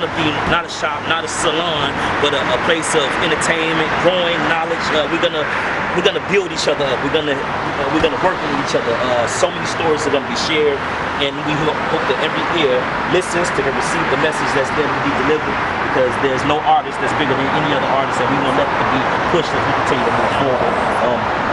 gonna be not a shop, not a salon, but a place of entertainment, growing knowledge. We're gonna build each other up. We're gonna work with each other. So many stories are gonna be shared, and we hope that every ear listens to receive the message that's there to be delivered. Because there's no artist that's bigger than any other artist, and we want that to be pushed as we continue to move forward.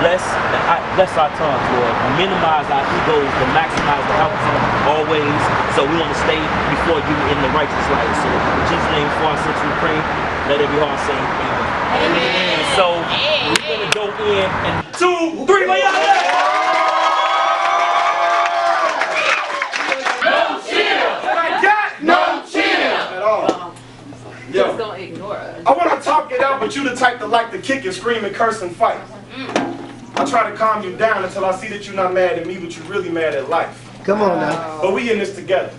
Bless our tongues, Lord. Minimize our egos, to maximize the outcome always. So we want to stay before you in the righteous light. So in Jesus' name, for our sins, we pray. Let every heart say amen. Amen. So we're gonna go in and 2, 3, my y'all. Just don't ignore us. I want to talk it out, but you the type that like to kick and scream and curse and fight. I try to calm you down until I see that you're not mad at me, but you're really mad at life. Come on now. But we in this together.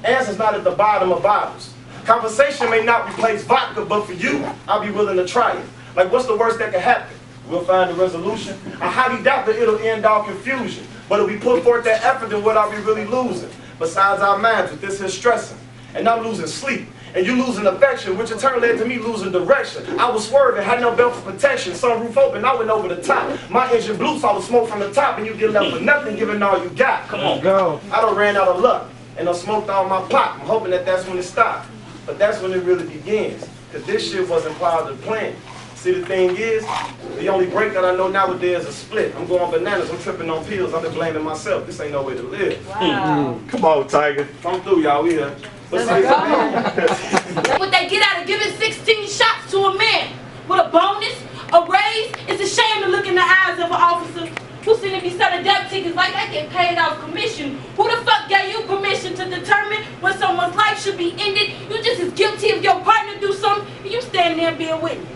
Answer's not at the bottom of bottles. Conversation may not replace vodka, but for you, I'll be willing to try it. Like, what's the worst that can happen? We'll find a resolution. I highly doubt that it'll end all confusion. But if we put forth that effort, then what are we really losing? Besides our minds, with this here stressing. And I'm losing sleep. And you losing affection, which in turn led to me losing direction. I was swerving, had no belt for protection. Sunroof open, I went over the top. My engine blew, saw the smoke from the top, and you get left with nothing, giving all you got. Come on, go. I done ran out of luck, and I smoked all my pot. I'm hoping that that's when it stopped. But that's when it really begins. Because this shit wasn't part of the plan. See, the thing is, the only break that I know nowadays is a split. I'm going bananas, I'm tripping on pills, I'm just blaming myself. This ain't no way to live. Wow. Come on, Tiger. Come through, y'all, we here. What they get out of giving 16 shots to a man with a bonus, a raise, it's a shame to look in the eyes of an officer who seem to be selling death tickets like they get paid off commission. Who the fuck gave you permission to determine when someone's life should be ended? You just as guilty if your partner do something and you stand there and be a witness.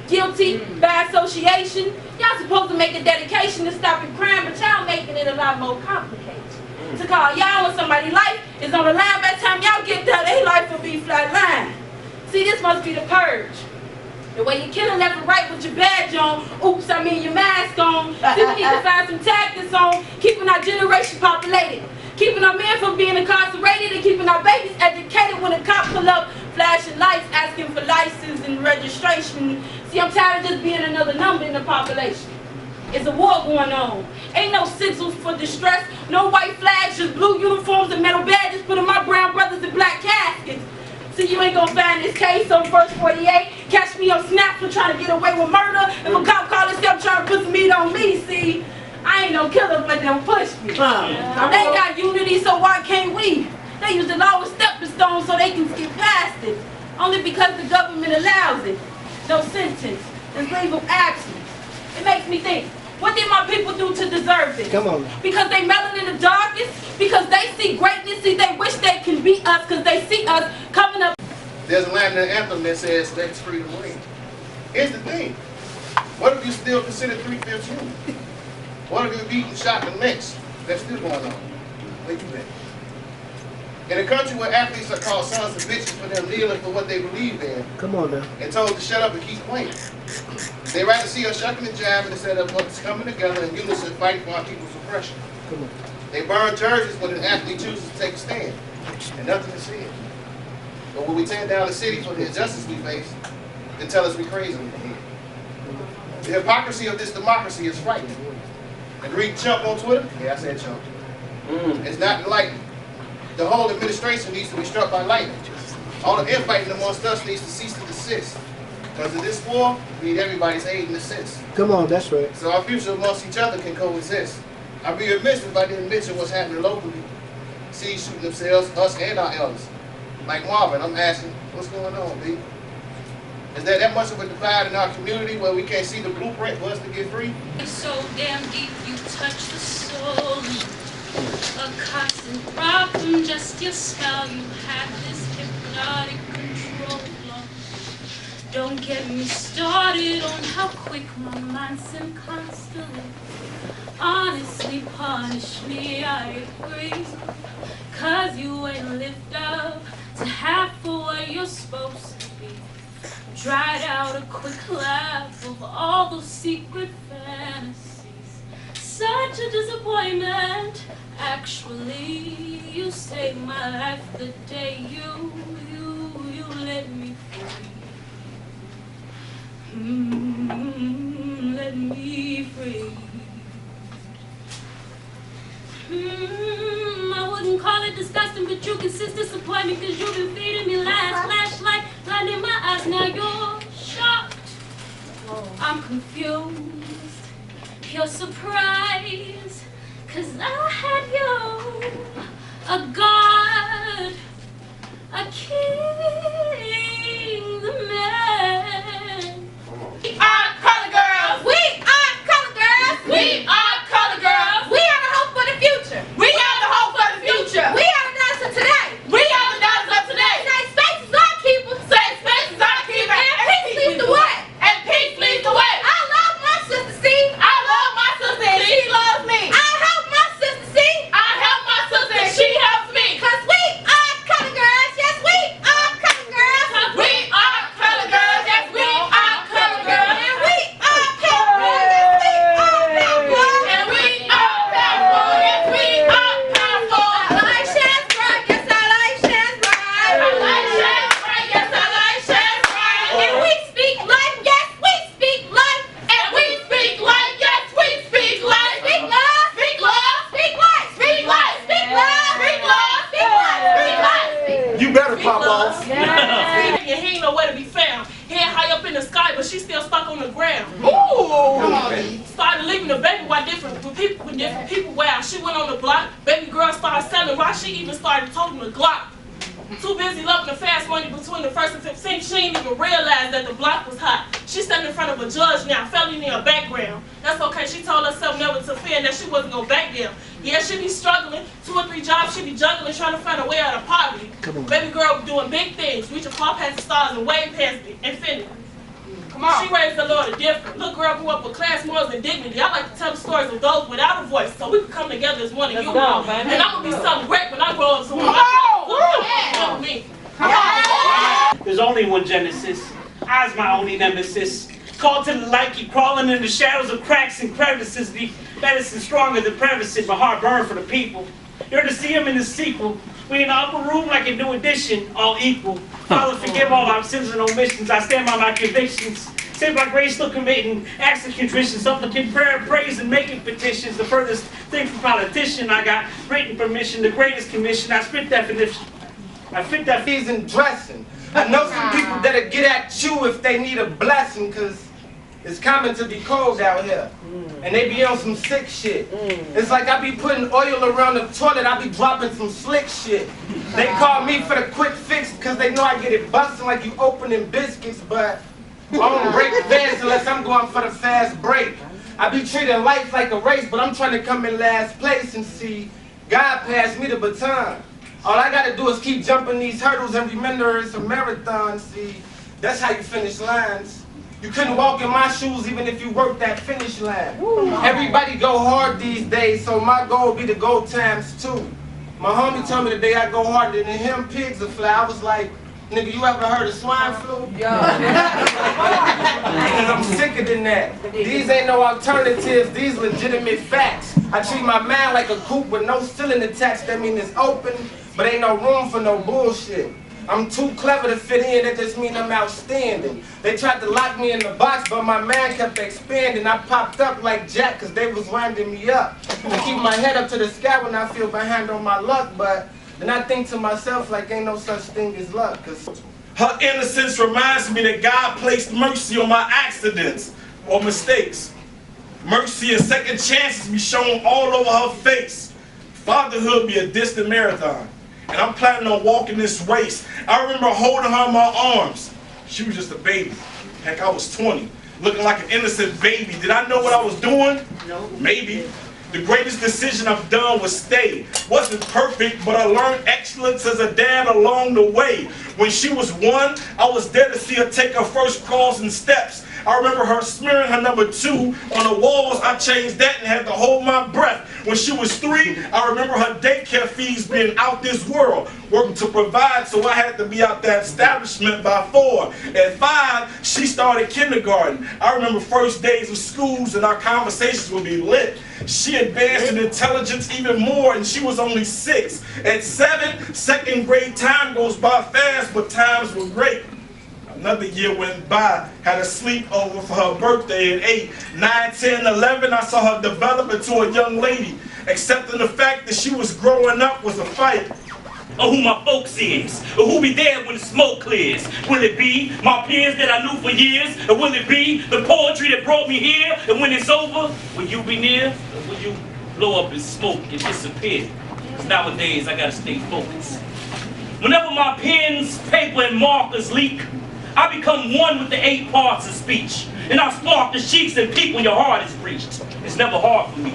Guilty by association. Y'all supposed to make a dedication to stopping crime, but y'all making it a lot more complicated. To call y'all when somebody's life is on the line, by the time y'all get there, their life will be flat line. See, this must be the purge. The way you're killing left and right with your badge on, oops, I mean your mask on. See, we need to find some tactics on keeping our generation populated, keeping our men from being incarcerated, and keeping our babies educated when the cops pull up, flashing lights, asking for license and registration. See, I'm tired of just being another number in the population. It's a war going on. Ain't no signals for distress, no white flags, just blue uniforms and metal badges putting my brown brothers in black caskets. See, you ain't gonna find this case on First 48. Catch me on Snap for trying to get away with murder. If a cop call himself trying to put some meat on me, see, I ain't no killer, but them push me. They got unity, so why can't we? They use the lowest stepping stone so they can skip past it. Only because the government allows it. No sentence. There's leave of absence. It makes me think, what did my people do to deserve this? Come on. Because they melon in the darkest? Because they see greatness? See, they wish they can be us because they see us coming up. There's a line in the anthem that says, let freedom ring. Here's the thing. What if you still consider 3/5 human? What if you're beating, shot, and lynched? That's still going on. Where you been? In a country where athletes are called sons of bitches for them kneeling for what they believe in, come on now, and told to shut up and keep playing. They rather see us shucking and jiving instead of us coming together in unison fighting for our people's oppression. come on. They burn jerseys when an athlete chooses to take a stand, and nothing is said. But when we tear down the city for the injustice we face, they tell us we're crazy. The hypocrisy of this democracy is frightening. And read Chump on Twitter? Yeah, I said Chump. It's not enlightening. The whole administration needs to be struck by lightning. All the infighting amongst us needs to cease to desist. Because in this war, we need everybody's aid and assist. Come on, that's right. So our future amongst each other can coexist. I'd be remiss if I didn't mention what's happening locally. See shooting themselves, us and our elders. Like Marvin, I'm asking, what's going on, B? Is there that much of a divide in our community where we can't see the blueprint for us to get free? It's so damn deep, you touch the soul. A constant problem, just your spell. You have this hypnotic control. Don't get me started on how quick my mind seems constantly. Honestly, punish me, I agree. 'Cause you ain't lived up to half of what you're supposed to be. Dried out a quick laugh of all those secret fantasies. Such a disappointment. Actually, you saved my life the day you let me free. Let me free. I wouldn't call it disgusting, but you consist disappointment, cause you've been feeding me lies, flashlight, blinding my eyes. Now you're shocked, I'm confused, you're surprised, cause I had you, a god, a king, the man. We are color girls. We are color girls. We are color girls. We are the hope for the future. We are the hope for the future. We are the daughters of today. We are the daughters of today. Safe space is our keeper. Safe space is our keeper. And peace leads the way. And peace leads the way. I love my sister C. I love my sister and she loves me. I help my sister C. I help my sister and she helps me. Cause we are color girls. Yes, we are color girls. We are color girls. Yes, we are color girls. And we are powerful. Yes, we are powerful. And we are powerful. Yes, we are powerful. Our light shines bright. Yes, our light shines bright. Our light shines bright. Yes, our light shines bright. And we speak life. Yes, we speak life. And we speak life. Yes, we speak life. Speak love. Speak love. Speak life. Speak life. Speak love. Speak love. Speak life. Speak life. You better pop off. And he ain't nowhere to be found. He ain't high up in the sky, but she's still stuck on the ground. Ooh. Started leaving the baby while different people wow. She went on the block. Baby girl started selling rock. She even started toting the Glock. Too busy loving the fast money between the 1st and 15th, she didn't even realize that the block was hot. She's standing in front of a judge now, felony in her background. That's okay, she told herself never to fear and that she wasn't gonna back down. Yeah, she be struggling, 2 or 3 jobs, she be juggling, trying to find a way out of poverty. Baby girl doing big things, reaching far past the stars and way past infinity. Come on. She raised the Lord a different. Little girl grew up with class, morals, and dignity. I like to tell the stories of those without a voice, so we can come together as one. And you know, and I'm gonna be something great when I grow up. So come me. There's only one Genesis. I's my only nemesis. Called to the light, keep crawling in the shadows of cracks and crevices. The medicine stronger than Prevacid. My heart burned for the people. You're to see him in the sequel. We in the upper room like a new edition, all equal. Father, forgive all our sins and omissions. I stand by my convictions. Saved by grace, still committing acts of contrition, supplicant prayer, praise, and making petitions. The furthest thing from politician, I got written permission, the greatest commission. I spit definition. I fit that And dressing. I know some people that'll get at you if they need a blessing, cause it's coming to be cold out here. And they be on some sick shit. It's like I be putting oil around the toilet, I be dropping some slick shit. They call me for the quick fix cause they know I get it busting like you opening biscuits, but I don't break fast unless I'm going for the fast break. I be treating life like a race, but I'm trying to come in last place and see God pass me the baton. All I gotta do is keep jumping these hurdles and remember it's a marathon. See, that's how you finish lines. You couldn't walk in my shoes even if you worked that finish line. Everybody go hard these days, so my goal be to go ×2. My homie told me the day I go harder than him, pigs will fly. I was like, nigga, you ever heard of swine flu? Because I'm sicker than that. These ain't no alternatives, these legitimate facts. I treat my mind like a coop with no ceiling attached. That mean it's open, but ain't no room for no bullshit. I'm too clever to fit in, that just mean I'm outstanding. They tried to lock me in the box, but my mind kept expanding. I popped up like Jack, cause they was winding me up. I keep my head up to the sky when I feel behind on my luck, but then I think to myself like ain't no such thing as luck. Cause her innocence reminds me that God placed mercy on my accidents or mistakes. Mercy and second chances be shown all over her face. Fatherhood be a distant marathon, and I'm planning on walking this race. I remember holding her in my arms. She was just a baby. Heck, I was 20, looking like an innocent baby. Did I know what I was doing? No. Maybe. The greatest decision I've done was stay. Wasn't perfect, but I learned excellence as a dad along the way. When she was 1, I was there to see her take her first crawls and steps. I remember her smearing her number 2 on the walls. I changed that and had to hold my breath. When she was 3, I remember her daycare fees being out this world, working to provide, so I had to be out that establishment by 4. At 5, she started kindergarten. I remember first days of schools and our conversations would be lit. She advanced in intelligence even more, and she was only 6. At 7, second grade, time goes by fast, but times were great. Another year went by, had a sleepover for her birthday at 8. 9, 10, 11, I saw her develop into a young lady. Accepting the fact that she was growing up was a fight. Or who my folks is, or who be there when the smoke clears. Will it be my peers that I knew for years, or will it be the poetry that brought me here? And when it's over, will you be near, or will you blow up in smoke and disappear? 'Cause nowadays I gotta stay focused. Whenever my pen's paper and markers leak, I become one with the 8 parts of speech. And I spark the cheeks and peak when your heart is breached. It's never hard for me.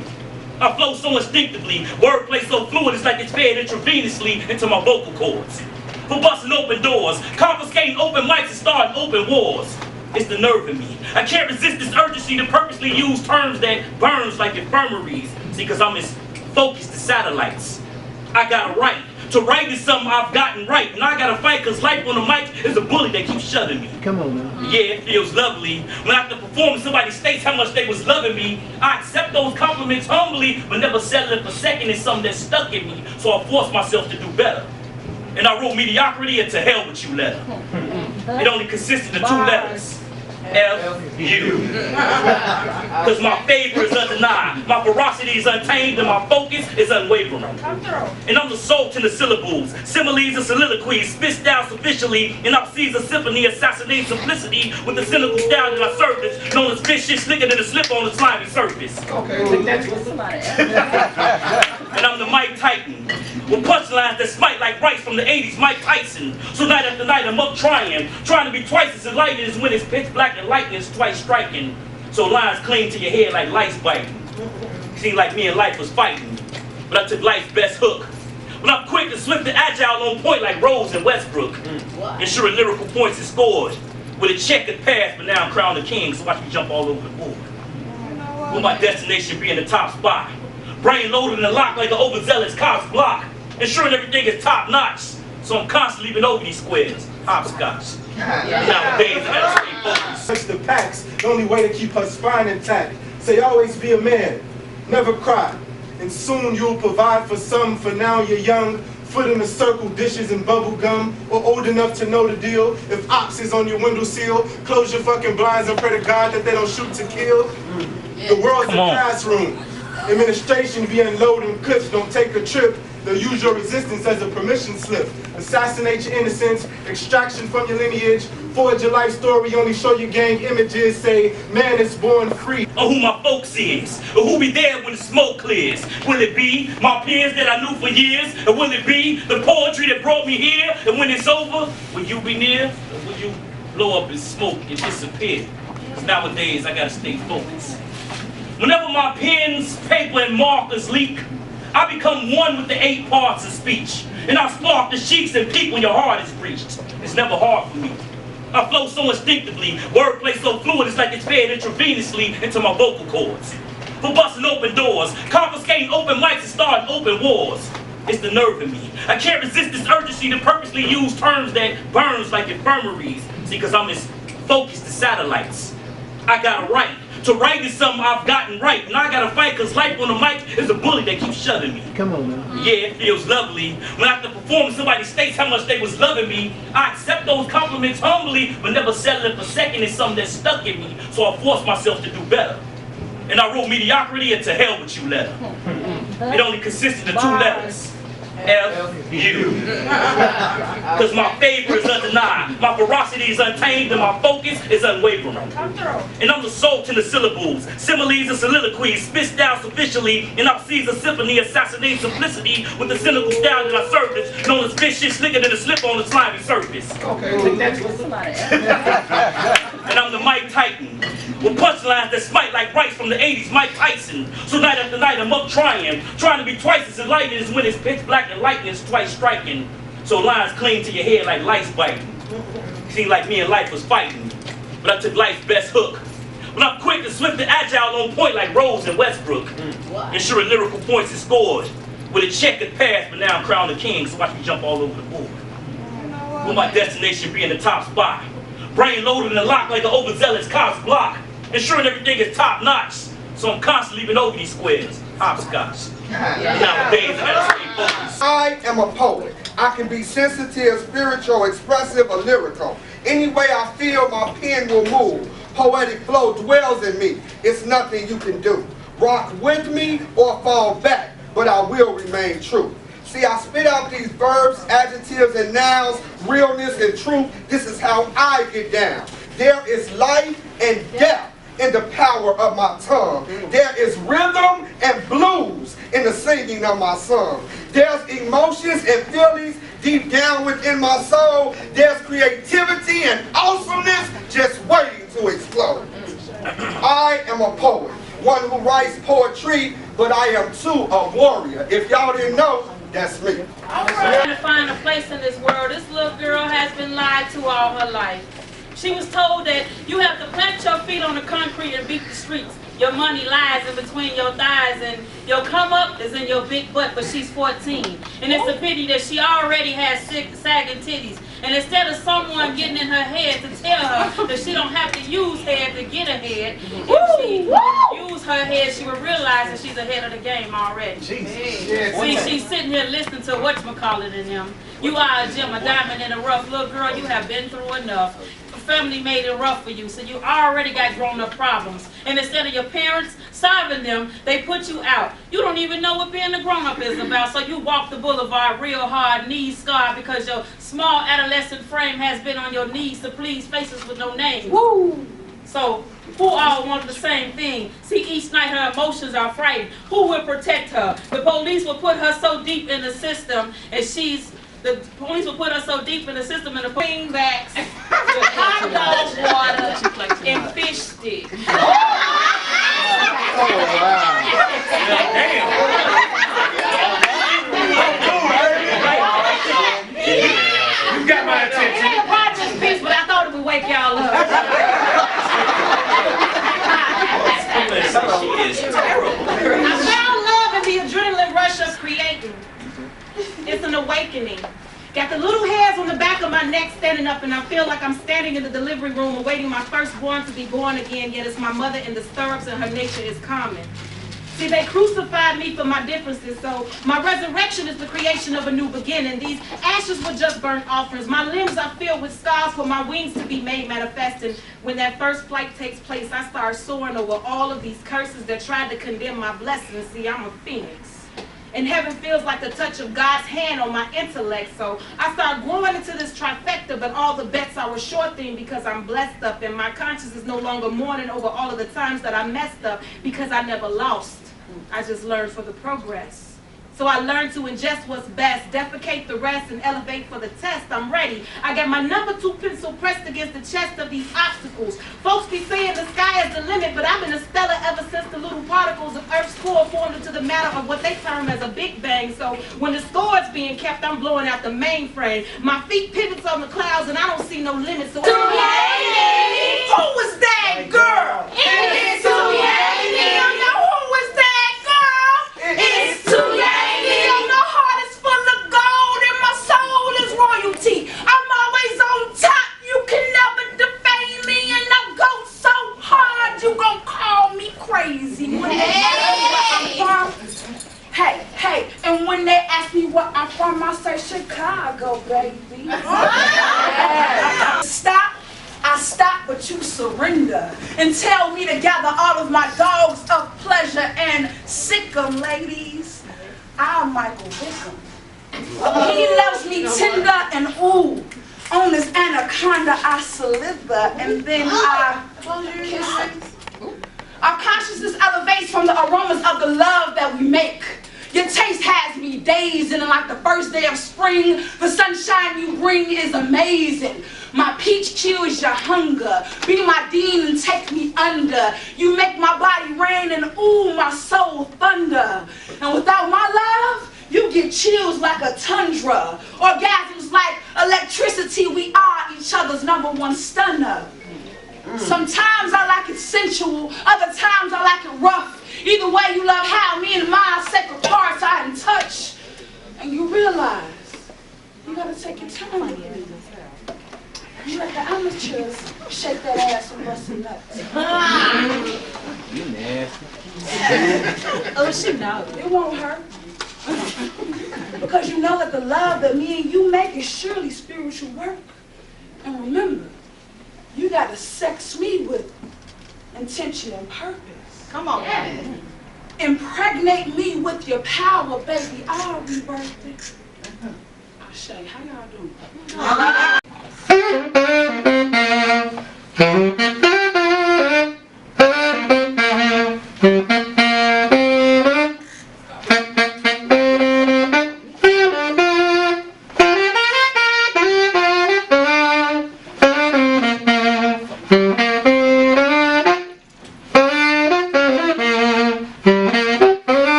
I flow so instinctively, wordplay so fluid, it's like it's fed intravenously into my vocal cords. For busting open doors, confiscating open mics and starting open wars. It's the nerve in me. I can't resist this urgency to purposely use terms that burns like infirmaries. See, cause I'm as focused as satellites. I got a right. To write is something I've gotten right. And I gotta fight cause life on the mic is a bully that keeps shutting me. Come on, man. Yeah, it feels lovely. When after performing somebody states how much they was loving me, I accept those compliments humbly, but never settling for second is something that stuck in me. So I force myself to do better. And I wrote mediocrity and to hell with you letter. It only consisted of 2 letters. F-U. Because my favor is undenied, my ferocity is untamed, and my focus is unwavering. And I'm the salt in the syllables, similes and soliloquies, spit down sufficiently, and I'll seize a symphony, assassinate simplicity with the cynical style that I surface, known as fish shit slicker than a slip on the slimy surface. And I'm the Mike Titan, with punchlines that smite like rice from the 80s, Mike Tyson. So night after night I'm up trying to be twice as enlightened as when it's pitch black and lightning is twice striking. So lines cling to your head like lice biting. Seemed like me and life was fighting, but I took life's best hook. But I'm quick and swift and agile on point like Rose and Westbrook. Ensuring lyrical points is scored with a checkered path, but now I'm crowned a king, so watch me jump all over the board. Will my destination be in the top spot? Brain loaded and locked like an overzealous cop's block. Ensuring everything is top notch. So I'm constantly leaping over these squares. Hopscotch. Nowadays I gotta stay focused. Touch the packs, the only way to keep her spine intact. Say always be a man, never cry. And soon you'll provide for some, for now you're young. Foot in the circle, dishes and bubble gum, or old enough to know the deal. If ops is on your windowsill, close your fucking blinds and pray to God that they don't shoot to kill. The world's a classroom. Administration be unloading clips, don't take a trip. They'll use your resistance as a permission slip. Assassinate your innocence, extraction from your lineage. Forge your life story, only show your gang images. Say, man is born free. Or who my folks is, or who be there when the smoke clears. Will it be my peers that I knew for years, or will it be the poetry that brought me here? And when it's over, will you be near, or will you blow up in smoke and disappear? Because nowadays I gotta stay focused. Whenever my pen's paper and markers leak, I become one with the 8 parts of speech. And I spark the cheeks and peak when your heart is breached. It's never hard for me. I flow so instinctively, wordplay so fluid, it's like it's fed intravenously into my vocal cords. For busting open doors, confiscating open mics and starting open wars. It's the nerve in me. I can't resist this urgency to purposely use terms that burns like infirmaries. See, cause I'm as focused as satellites. I got a right. To write is something I've gotten right. And I gotta fight cause life on the mic is a bully that keeps shutting me. Come on, man. Yeah, it feels lovely. When after performing somebody states how much they was loving me, I accept those compliments humbly, but never settling for second is something that stuck in me. So I force myself to do better. And I wrote mediocrity and to hell with you letter. It only consisted of 2 letters. F-U. Because my favor is undenied, my ferocity is untamed, and my focus is unwavering. And I'm the salt in the syllables, similes and soliloquies, spit down sufficiently, and I'll seize a symphony, assassinate simplicity with the cynical style that I surface, known as fish shit slicker than a slip on the slimy surface. And I'm the Mike Titan, with punchlines that smite like rice from the 80s, Mike Tyson. So night after night I'm up trying to be twice as enlightened as when it's pitch black and lightning is twice striking. So lines cling to your head like lice biting. Seemed like me and life was fighting, but I took life's best hook. When I'm quick and swift and agile on point like Rose and Westbrook, ensuring lyrical points is scored with a checkered path, but now I'm crowned the king, so watch me jump all over the board. Will my destination be in the top spot? Brain loaded and locked like an overzealous cop's block, ensuring everything is top notch, so I'm constantly leaping over these squares, hopscotch. Nowadays I gotta stay focused. I am a poet. I can be sensitive, spiritual, expressive, or lyrical. Any way I feel, my pen will move. Poetic flow dwells in me. It's nothing you can do. Rock with me or fall back, but I will remain true. See, I spit out these verbs, adjectives, and nouns, realness and truth. This is how I get down. There is life and death in the power of my tongue. There is rhythm and blues in the singing of my song. There's emotions and feelings deep down within my soul. There's creativity and awesomeness just waiting to explode. I am a poet, one who writes poetry, but I am too a warrior. If y'all didn't know, that's me. I'm trying to find a place in this world. This little girl has been lied to all her life. She was told that you have to plant your feet on the concrete and beat the streets. Your money lies in between your thighs and your come up is in your big butt, but she's 14. And it's a pity that she already has sagging titties. And instead of someone getting in her head to tell her that she don't have to use head to get ahead, if she use her head, she will realize that she's ahead of the game already. See, she's sitting here listening to whatchamacallit in them. You are a gem, a diamond in a rough. Little girl, you have been through enough. Family made it rough for you, so you already got grown-up problems. And instead of your parents solving them, they put you out. You don't even know what being a grown-up is about, so you walk the boulevard real hard, knees scarred, because your small adolescent frame has been on your knees to please faces with no names. Woo! So, who all want the same thing? See, each night her emotions are frightened. Who will protect her? The police will put her so deep in the system, and the police will put us so deep in the system and the greenbacks, hot dog water, and fish sticks. Oh, wow. You got my attention. I brought this piece, but I thought it would wake y'all up. She is terrible. I found love in the adrenaline rush of creating. It's an awakening. Got the little hairs on the back of my neck standing up, and I feel like I'm standing in the delivery room awaiting my firstborn to be born again, yet it's my mother in the stirrups and her nature is common. See, they crucified me for my differences, so my resurrection is the creation of a new beginning. These ashes were just burnt offerings. My limbs are filled with scars for my wings to be made manifest, and when that first flight takes place, I start soaring over all of these curses that tried to condemn my blessings. See, I'm a phoenix. And heaven feels like the touch of God's hand on my intellect. So I start growing into this trifecta, but all the bets are a sure thing because I'm blessed up, and my conscience is no longer mourning over all of the times that I messed up because I never lost. I just learned for the progress. So I learned to ingest what's best, defecate the rest, and elevate for the test. I'm ready. I got my number 2 pencil pressed against the chest of these obstacles. Folks be saying the sky is the limit, but I've been a stellar ever since the little particles of Earth's core formed into the matter of what they term as a Big Bang. So when the score's being kept, I'm blowing out the mainframe. My feet pivots on the clouds, and I don't see no limits. So who was that girl? It's Tuyanny. Who was that girl? It's Tuyanny. Royalty. I'm always on top. You can never defame me, and I go so hard you gon' call me crazy. Hey, and when they ask me where I'm from, I say Chicago, baby. I stop, but you surrender and tell me to gather all of my dogs of pleasure and sick 'em, ladies. I'm Michael Wickham. He loves me tender and ooh. On this anaconda I slither and then I kiss it. Our consciousness elevates from the aromas of the love that we make. Your taste has me dazed, and like the first day of spring, the sunshine you bring is amazing. My peach cue is your hunger. Be my dean and take me under. You make my body rain and ooh, my soul thunder. And without my love, you get chills like a tundra. Orgasms like electricity. We are each other's #1 stunner. Sometimes I like it sensual, other times I like it rough. Either way, you love how me and my sacred parts are in touch. And you realize you gotta take your time. You let the amateurs shake that ass and bust some nuts. You nasty. Oh, she knows. It won't hurt. Because you know that the love that me and you make is surely spiritual work. And remember, you gotta sex me with intention and purpose. Come on. Yeah. Impregnate me with your power, baby. I'll rebirth it. I'll show you. How y'all doing?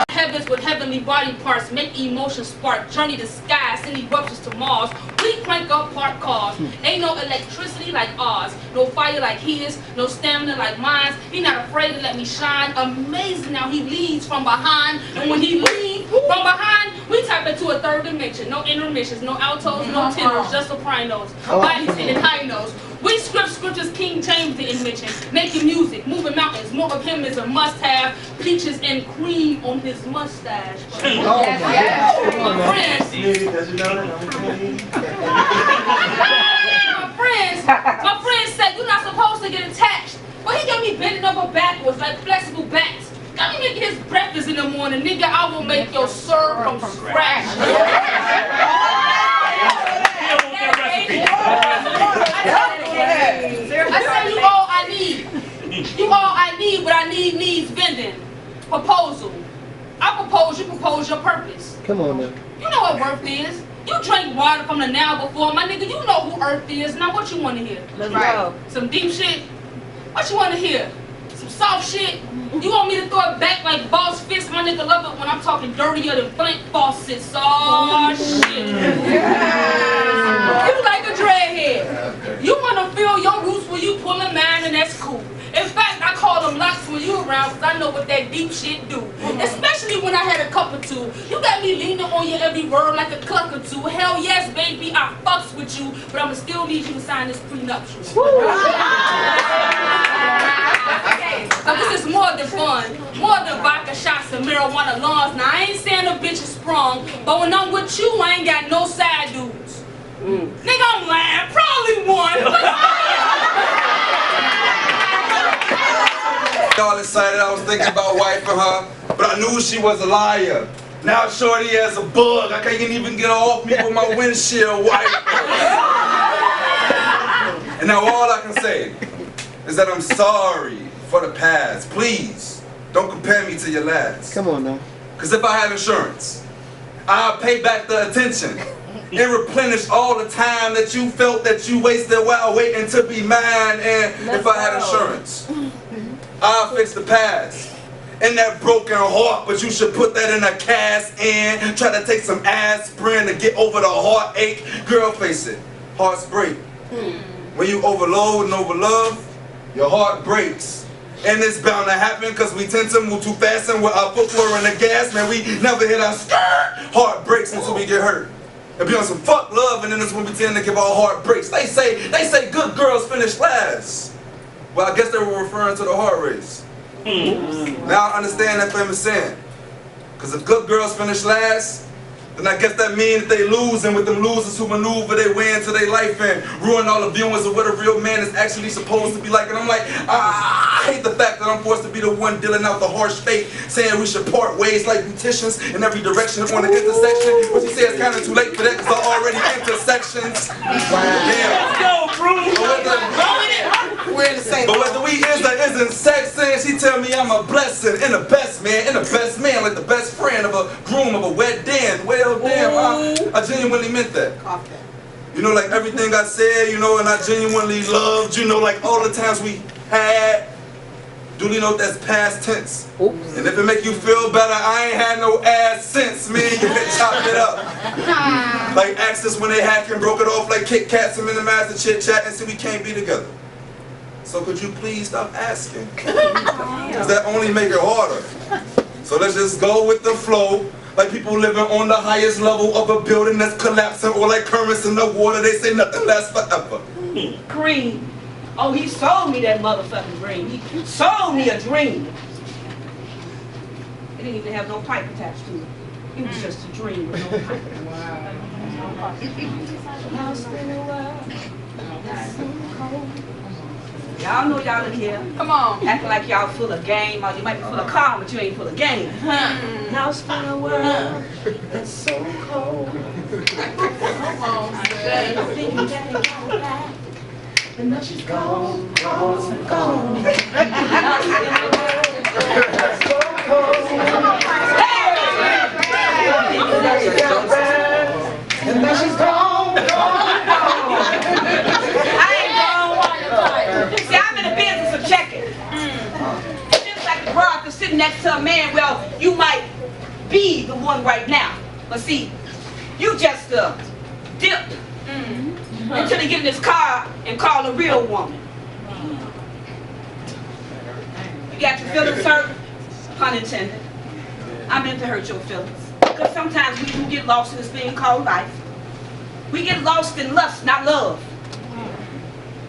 Heavens with heavenly body parts make emotions spark, journey to skies, send eruptions to Mars. We crank up park cars. Ain't no electricity like ours, no fire like his, no stamina like mine. He not afraid to let me shine. Amazing how he leads from behind, and when he leads from behind, we tap into a third dimension. No intermissions, no altos, no tenors, just sopranos. Bodies hitting high notes. We scriptures King James didn't mention. Making music, moving mountains. More of him is a must-have. Peaches and cream on his mustache. My friends said you're not supposed to get attached. But he got me bending over backwards like flexible bats. Got me making his breakfast in the morning. Nigga, I will make your syrup from scratch. I said you all I need. You all I need, but I need needs bending. Proposal. I propose, you propose your purpose. Come on now. You know what worth is. You drank water from the now before, my nigga. You know who Earth is. Now what you want to hear? Let's go. Some deep shit? What you want to hear? Some soft shit? You want me to throw it back like boss fist? My nigga love it when I'm talking dirtier than Flint faucets. Oh shit. You like a dreadhead. You want to feel your roots when you pulling mine, and that's cool. In fact, I call them locks when you around because I know what that deep shit do. Especially when I had a cup or two. You got me leaning on your every word like a cluck or two. Hell yes, baby, I fucks with you, but I'ma still need you to sign this prenuptial. So this is more than fun, more than vodka shots and marijuana lawns. Now I ain't saying a bitch is sprung, but when I'm with you, I ain't got no side dudes. Nigga, I'm lying, probably one. All excited, I was thinking about wiping her, but I knew she was a liar. Now shorty has a bug, I can't even get her off me with my windshield wiper. And now all I can say is that I'm sorry for the past. Please, don't compare me to your last. Come on now. Because if I had insurance, I'll pay back the attention and replenish all the time that you felt that you wasted while waiting to be mine. And if I had insurance, I'll fix the past and that broken heart, but you should put that in a cast and try to take some aspirin to get over the heartache. Girl, face it, hearts break. When you overload and overlove, your heart breaks. And it's bound to happen because we tend to move too fast, and with our foot floor in the gas, man, we never hit our skirt. Heart breaks until we get hurt. And be on some fuck love, and then it's when we tend to give our heart breaks. They say good girls finish last. Well, I guess they were referring to the heart race. Now I understand that famous saying. Because if good girls finish last, then I guess that means that they lose, and with them losers who maneuver their way into their life and ruin all the viewings of what a real man is actually supposed to be like. And I'm like, I hate the fact that I'm forced to be the one dealing out the harsh fate, saying we should part ways like beauticians in every direction on the intersection. But she says it's kind of too late for that because they're already intersections. Yeah. Let's go, We're in the same. But whether we is or isn't sexing, she tell me I'm a blessing and a best man, like the best friend of a groom of a wed den. Well, damn, I genuinely meant that. You know, like everything I said, you know, and I genuinely loved, you know, like all the times we had. Duly note that's past tense. Oops. And if it make you feel better, I ain't had no ass since. Me and you can chop it up. Like Axis when they hacked and broke it off like Kit Kats and minimized the chit chat and see we can't be together. So could you please stop asking? Because that only make it harder. So let's just go with the flow. Like people living on the highest level of a building that's collapsing, or like currents in the water, they say nothing lasts forever. Green. Oh, he sold me that motherfucking green. He sold me a dream. It didn't even have no pipe attached to it. It was just a dream with no pipe. Y'all know y'all in here. Come on. Acting like y'all full of game. You might be full of calm, but you ain't full of game. House in a world that's so cold. Come on, thinking that they got back. And now she's gone, gone, gone. House in a world that's so cold. And now she's gone, gone, gone. See, I'm in the business of checking. Just like the broad that's sitting next to a man, well, you might be the one right now. But see, you just dipped until they get in this car and call a real woman. You got your feelings hurt, pun intended. I meant to hurt your feelings. Because sometimes we do get lost in this thing called life. We get lost in lust, not love.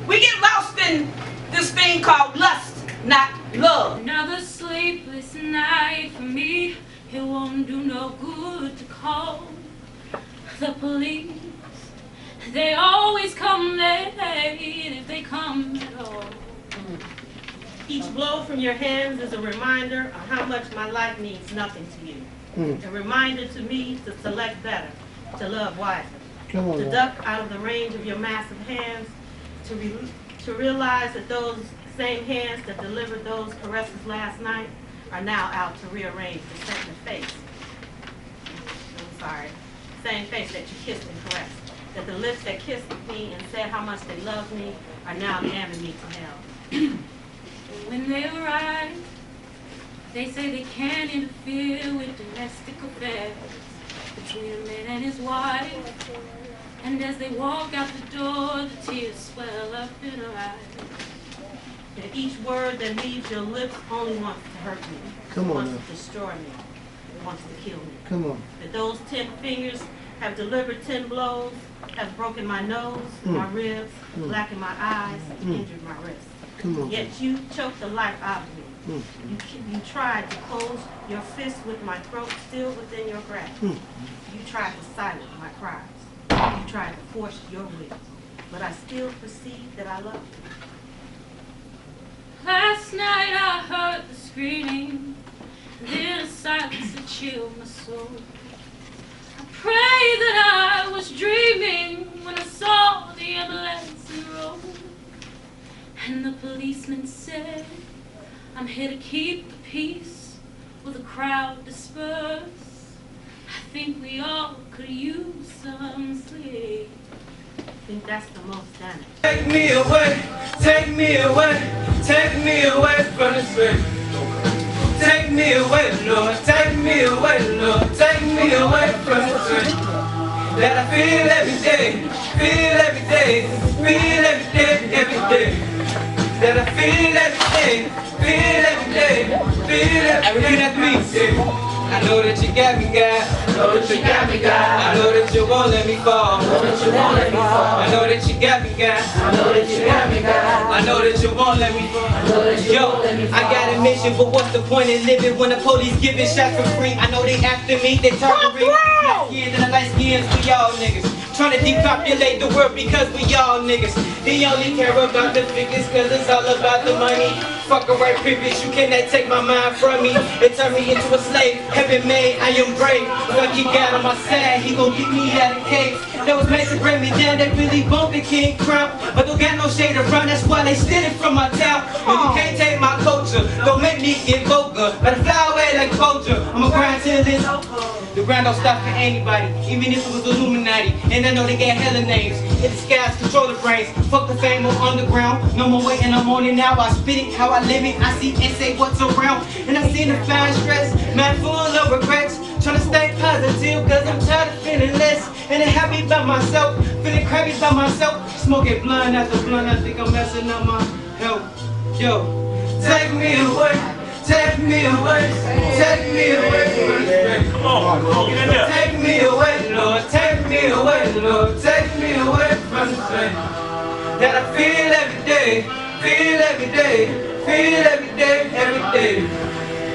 We get lost in this thing called lust, not love. Another sleepless night for me. It won't do no good to call the police. They always come late if they come at all. Each blow from your hands is a reminder of how much my life means nothing to you. A reminder to me to select better, to love wiser, to duck out of the range of your massive hands, to realize that those same hands that delivered those caresses last night are now out to rearrange the second face. I'm sorry. Same face that you kissed and caressed. That the lips that kissed me and said how much they loved me are now damning me to hell. When they arrive, they say they can't interfere with domestic affairs between a man and his wife. And as they walk out the door, the tears swell up in her eyes. That each word that leaves your lips only wants to hurt me. Come on, wants now. to destroy me. It wants to kill me. Come on. That those 10 fingers have delivered 10 blows, have broken my nose, my ribs, blackened my eyes, injured my wrists. Come on. Yet you choked the life out of me. You tried to close your fist with my throat still within your grasp. You tried to silence my cries. You tried to force your will. But I still perceive that I love you. Last night I heard the screaming, then a silence that chilled my soul. I pray that I was dreaming when I saw the ambulance in the road. And the policeman said, I'm here to keep the peace with the crowd dispersed. I think we all could use some sleep. I think that's the most damage. Take me away, take me away, take me away from this way. Take me away, Lord, take me away, Lord, take me away from this way. That I feel every day, feel every day, feel every day, every day. That I feel every day, feel every day, feel every day. Repeat after me, I know that you got me, God. I know that you got me, God. I know that you won't let me fall. I know that you won't let me fall. I know that you got me, God. I know that you got me, God. I know that you won't let me fall. I know that you won't let me fall. I got a mission, but what's the point in living when the police giving shots for free? I know they after me, they targeting light skins and the light skins for y'all niggas. Trying to depopulate the world because we y'all niggas. They only care about the figures cause it's all about the money. Fuck a right privilege, you cannot take my mind from me. It turned me into a slave, heaven made, I am brave. Fuck he got on my side, he gon' get me out of caves. That was meant to bring me down, they really want the king crown. But don't got no shade around, that's why they stealing from my town. And you can't take my culture, don't make me get vulgar. Better fly away like culture, I'ma grind till it's over. The grind don't stop for anybody, even if it was Illuminati. And I know they got hella names. Hit the skies, control the brains. Fuck the fame on underground. No more waiting, I'm on it now. I spit it, how I live it. I see and say what's around. And I see the fine stress, man full of regrets. Trying to stay positive, cause I'm tired of feeling less. And I'm happy by myself, feeling crappy by myself. Smoking blunt after blunt, I think I'm messing up my health. Yo, take me away. Take me away, take me away from the straight. Come on, get in there. Take me away, Lord, take me away, Lord, take me away from the straight. That I feel every day, feel every day, feel every day, every day.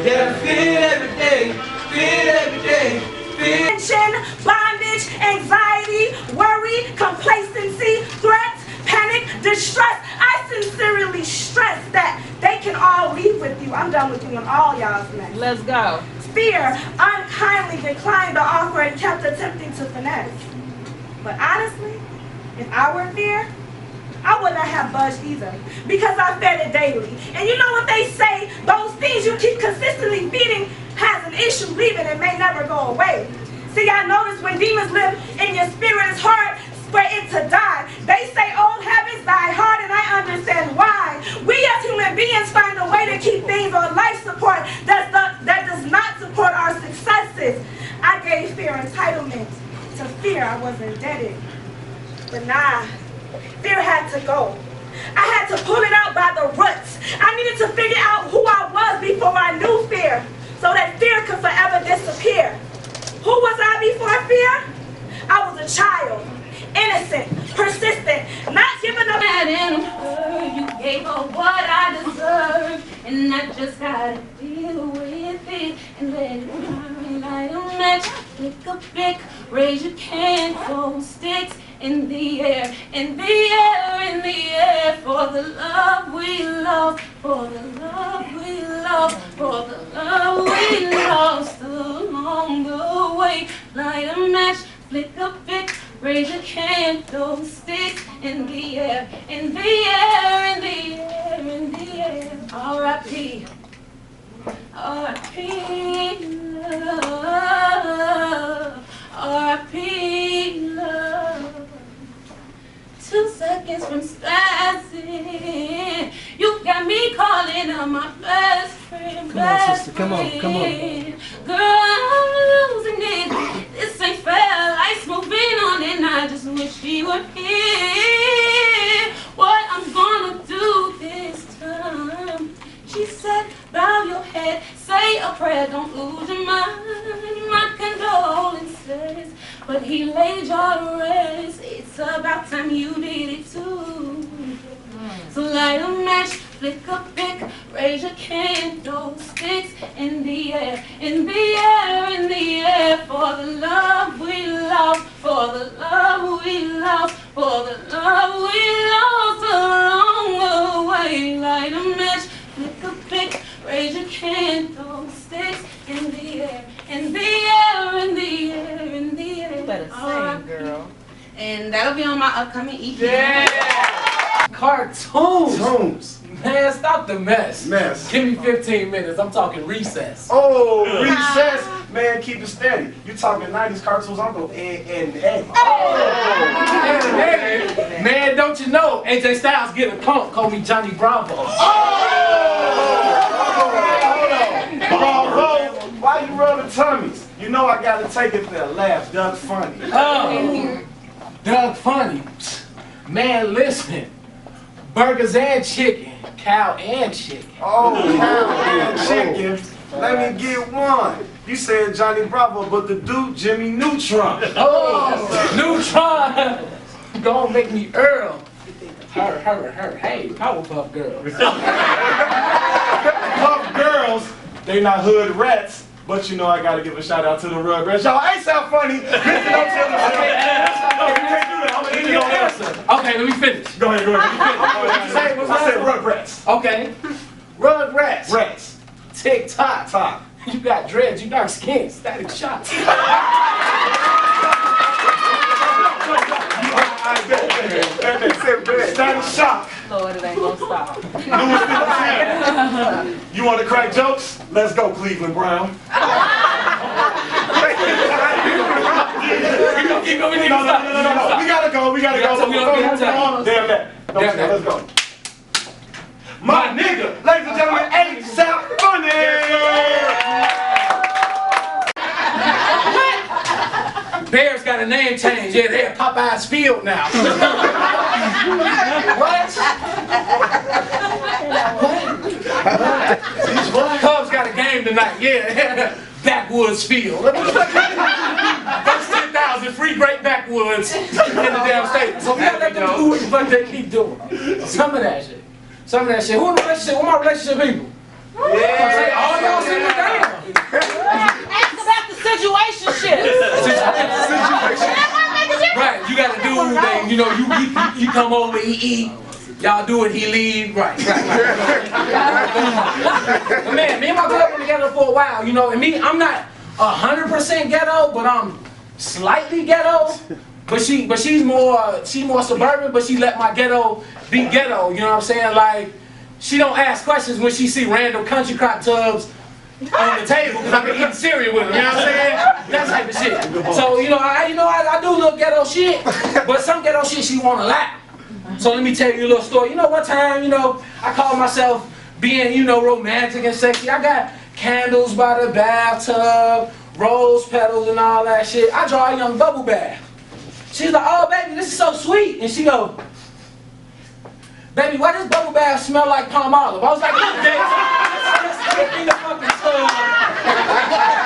That I feel every day, feel every day, feel. Tension, bondage, anxiety, worry, complacency, threats, panic, distress. I sincerely stress that they can all leave with you. I'm done with you on all y'all's next. Let's go. Fear unkindly declined the offer and kept attempting to finesse. But honestly, if I were in fear, I would not have budged either, because I fed it daily. And you know what they say, those things you keep consistently feeding has an issue leaving and may never go away. See, I notice when demons live in your spirit, it's hard for it to die. They say old habits die hard, and I understand why. We as human beings find a way to keep things on life support that does not support our successes. I gave fear entitlement to fear I was indebted. But nah, fear had to go. I had to pull it out by the roots. I needed to figure out who I was before I knew fear, so that fear could forever disappear. Who was I before fear? I was a child. Innocent, persistent, not giving up. In her, you gave her what I deserve, and I just gotta deal with it and let it burn. Light a match, flick a pick, raise your can, throw sticks in the air, in the air, in the air, for the love we love, for the love we love, for the love we lost along the way. Light a match, flick a pick, raise a candle, sticks in the air, in the air, in the air, in the air. R.I.P. R.I.P. love. R.I.P. love. 2 seconds from spazzing, you got me calling on my best friend. Come on, sister, come on, come on. Girl, I'm losing it. This ain't fair. Life's moving on, and I just wish she were here. What I'm gonna do this time? She said, bow your head, say a prayer, don't lose your mind. My condolences, but he laid you to rest. It's about time you did it too. So light a match, flick a pick, raise your candle, sticks in the air, in the air, in the air, for the love we love, for the love we love, for the love we lost along the way. Light a match, flick a pick, raise your candle, sticks in the air, in the air, in the air, in the air. You better sing, girl. And that'll be on my upcoming EP. Yeah! Cartoons! Man, stop the mess. Give me 15 minutes. I'm talking recess. Oh, recess. Man, keep it steady. You talking 90s cartoons, I'm going and Man, don't you know? AJ Styles getting punked. Call me Johnny Bravo. Bravo. Why you rubbing tummies? You know I gotta take it there. Laugh. Doug Funny. Oh, Doug Funny. Man, listen. Burgers and chicken. Cow and chicken. Oh, cow and chicken. Let me get one. You said Johnny Bravo, but the dude Jimmy Neutron. Oh, Neutron. Gonna make me Earl. Her. Hey, Powerpuff Girls. Puff Girls, they not hood rats. But you know I gotta give a shout out to the Rugrats. Y'all ain't sound funny. Listen up to them. No, you can't do that. I'm gonna end it on answer. Okay, let me finish. Go ahead. I said Rugrats. Okay. Rugrats. Rats. TikTok. Top. You got dreads, you dark skin, Static Shock. Static Shock. Lord, it ain't gonna stop. You want to crack jokes? Let's go, Cleveland Brown. We gonna keep going. No. We gotta go. Damn that. Let's go. My nigga, ladies and gentlemen, ain't sound funny. Bears got a name change. Yeah, they're Popeye's Field now. What? Cubs got a game tonight. Yeah, Backwoods Field. That's 10,000 free great backwoods in the damn state. So we gotta let them do what the fuck they keep doing. Some of that shit. Who in the relationship? Who my relationship people? Yeah. All y'all sitting down. Ask about the situation. Right, you gotta do things. You know, you come over, he eat. Y'all do it, he leave. Right. But man, me and my girl been together for a while. You know, and me, I'm not 100% ghetto, but I'm slightly ghetto. But she's more suburban, but she let my ghetto be ghetto. You know what I'm saying? Like, she don't ask questions when she see random country crop tubs on the table because I've been eating cereal with them. You know what I'm saying? That type of shit. So I do a little ghetto shit, but some ghetto shit she won't allow. So let me tell you a little story. You know, one time, I call myself being, romantic and sexy. I got candles by the bathtub, rose petals and all that shit. I draw a young bubble bath. She's like, oh baby, this is so sweet. And she go, baby, why does bubble bath smell like palm olive? I was like, look, baby, let's get in the fucking tub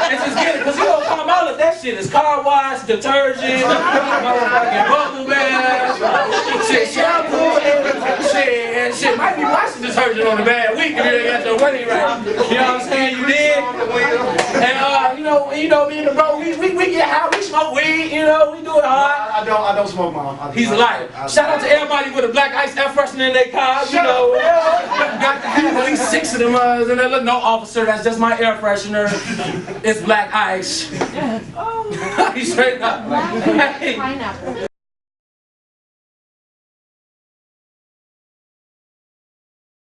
and just get it. Because palm olive, that shit is car wash, detergent, motherfucking bubble bath, shit, shampoo, and shit. Might be washing detergent on a bad week if you ain't got your money right. You know what I'm saying? You did? And me and the bro, we get high, we smoke weed, we do it hard. I don't smoke, Mom. He's a liar. Shout out to everybody with a black ice air freshener in their car. Got to have at least 6 of them. And they look, no officer, that's just my air freshener. It's black ice. He's straight up. Pineapple.